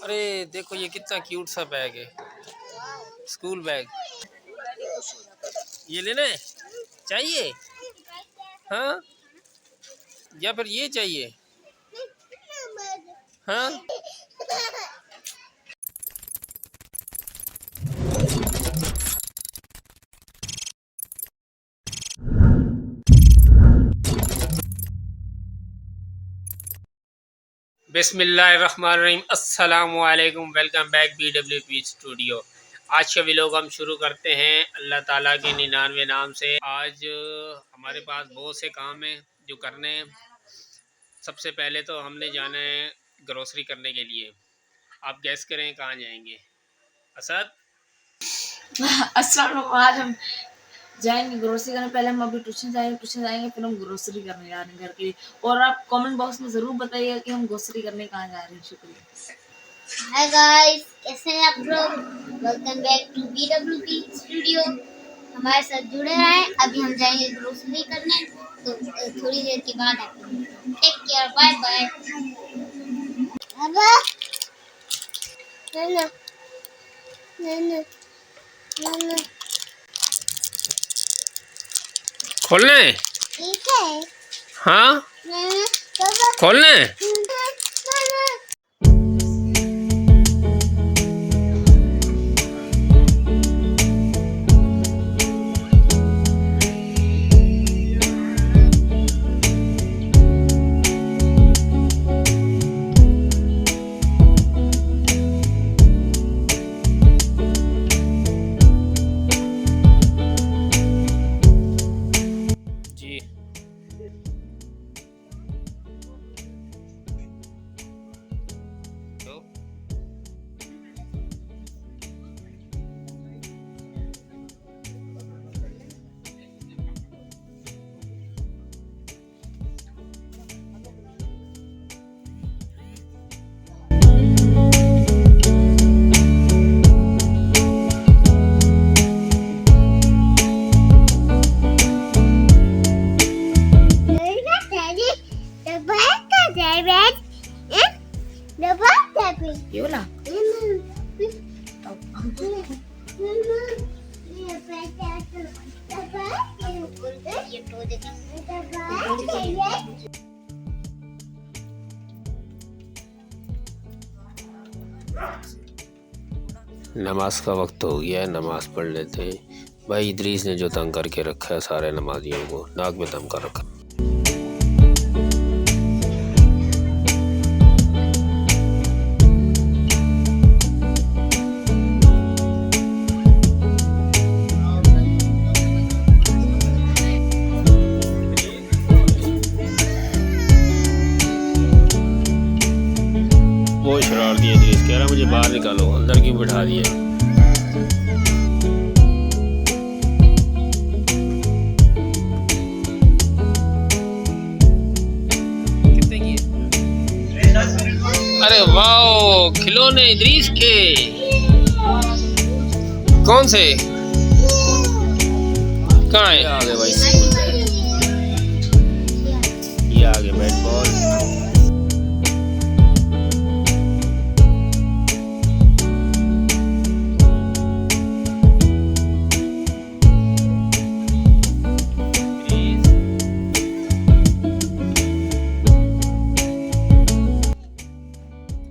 अरे देखो ये कितना क्यूट सा बैग है, स्कूल बैग। ये लेना है, चाहिए? हाँ, या फिर ये चाहिए? हाँ। बिस्मिल्लाहिर्रहमानिर्रहीम, अस्सलामु अलैकुम, वेलकम बैक BWP स्टूडियो। आज का व्लॉग हम शुरू करते हैं अल्लाह ताला के 99 नाम से। आज हमारे पास बहुत से काम हैं जो करने हैं। सबसे पहले तो हमने जाना है ग्रोसरी करने के लिए। आप गैस करें कहाँ जाएंगे? असद? अस्सलाम वालेकुम। आज हम जाएंगे ग्रोसरी करने। पहले हम अभी ट्यूशन जाएंगे फिर हम ग्रोसरी करने जा रहे हैं घर के लिए। और आप कमेंट बॉक्स में जरूर बताइएगा कि हम ग्रोसरी करने कहाँ जा रहे हैं। शुक्रिया। हाय गाइस, कैसे हैं आप लोग? Welcome back to BWP studio. हमारे साथ जुड़े रहें। अभी हम जाएंगे ग्रोसरी करने, तो थोड़ी देर के बाद आते हैं। Take care, bye bye. अबा नन्ना नन्ना नन्ना खोलना है? ठीक है। हाँ, नन्ना खोलना है। जी तो ये वाला नमाज का वक्त हो गया है, नमाज पढ़ लेते हैं। भाई इदरीस ने जो तंग करके रखा है सारे नमाजियों को, नाक में दम कर रखा है। वो शरारती इदरीस कह रहा मुझे बाहर निकालो, अंदर क्यों बिठा दिया? कितने की है? अरे वाओ, खिलौने इदरीस के। कौन से? कहाँ है? आ गए भाई स्कूल बैग। ये आ गए बैट बॉल।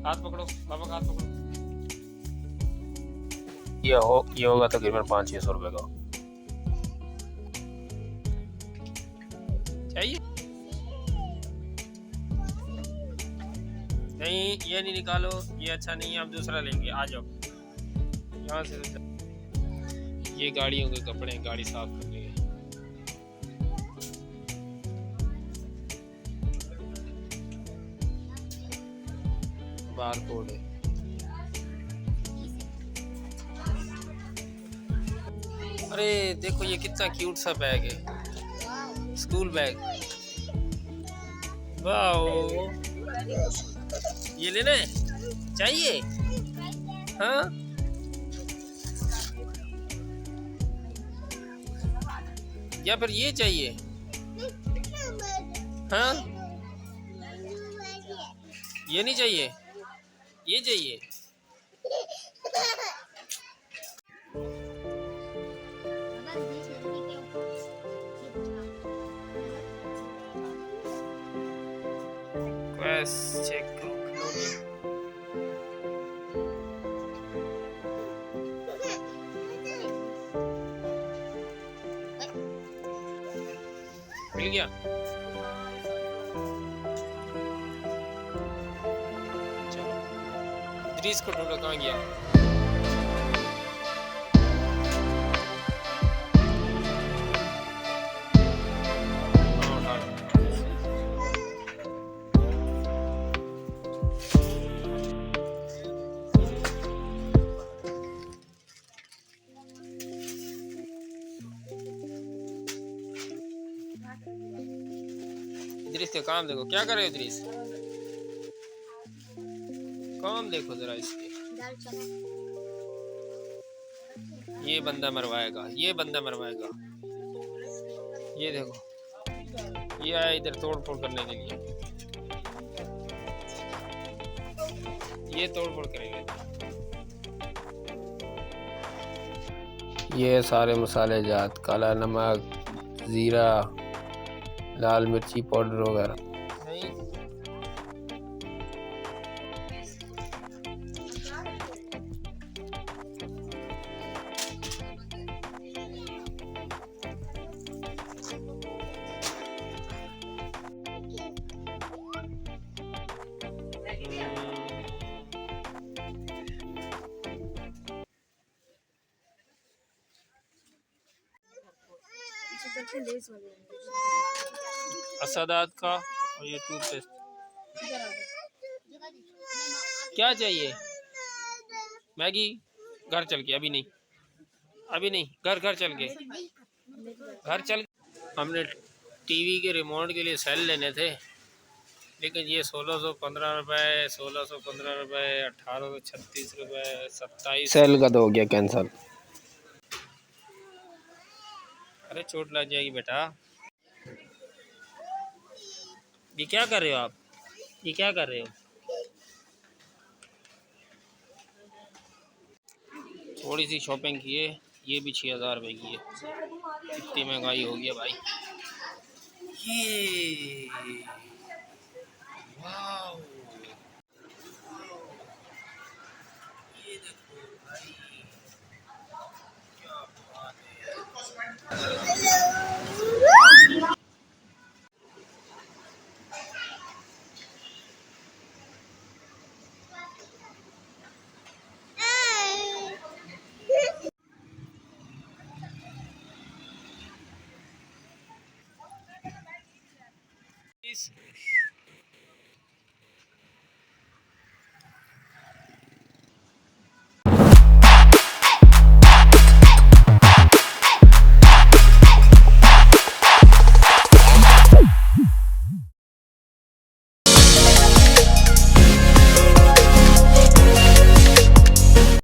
हाथ पकड़ो, पापा का हाथ पकड़ो। ये होगा तकरीबन 500-600 रुपए का। चाहिए? नहीं, ये नहीं निकालो, ये अच्छा नहीं है, आप दूसरा लेंगे। आ जाओ यहाँ से। ये गाड़ियों के कपड़े हैं, गाड़ी साफ करनी है। बार कोड है। अरे देखो ये कितना क्यूट सा बैग है, स्कूल बैग। वाओ, ये लेना है, चाहिए? हाँ, या फिर ये चाहिए? हाँ, ये नहीं चाहिए, ये चाहिए। ड्रेस चेक करो। मिल गया। चलो इद्रीस को ढूंढो, कहाँ गया? इद्रीस के काम देखो, क्या कर रहे हो इद्रीस? काम देखो जरा इसके। दाल चना। ये बंदा मरवाएगा, ये बंदा मरवाएगा। ये देखो, ये आया इधर तोड़ फोड़ करने के लिए। ये तोड़ फोड़ करेगा। ये सारे मसाले जात, काला नमक, ज़ीरा, लाल मिर्ची पाउडर वगैरह। असदाद का और ये टूथपेस्ट। क्या चाहिए? मैगी? घर चल के, अभी नहीं, अभी नहीं, घर घर चल के, घर चल। हमने टीवी के रिमोट के लिए सेल लेने थे, लेकिन ये 1615 रुपये, 1615 रुपये, 1836 रुपये, 27 सेल का तो हो गया कैंसिल। अरे चोट लग जाएगी बेटा। ये क्या कर रहे हो आप? ये क्या कर रहे हो? थोड़ी सी शॉपिंग की है, ये भी 6000 रुपये की है। इतनी महंगाई हो गई है भाई। ये वाह,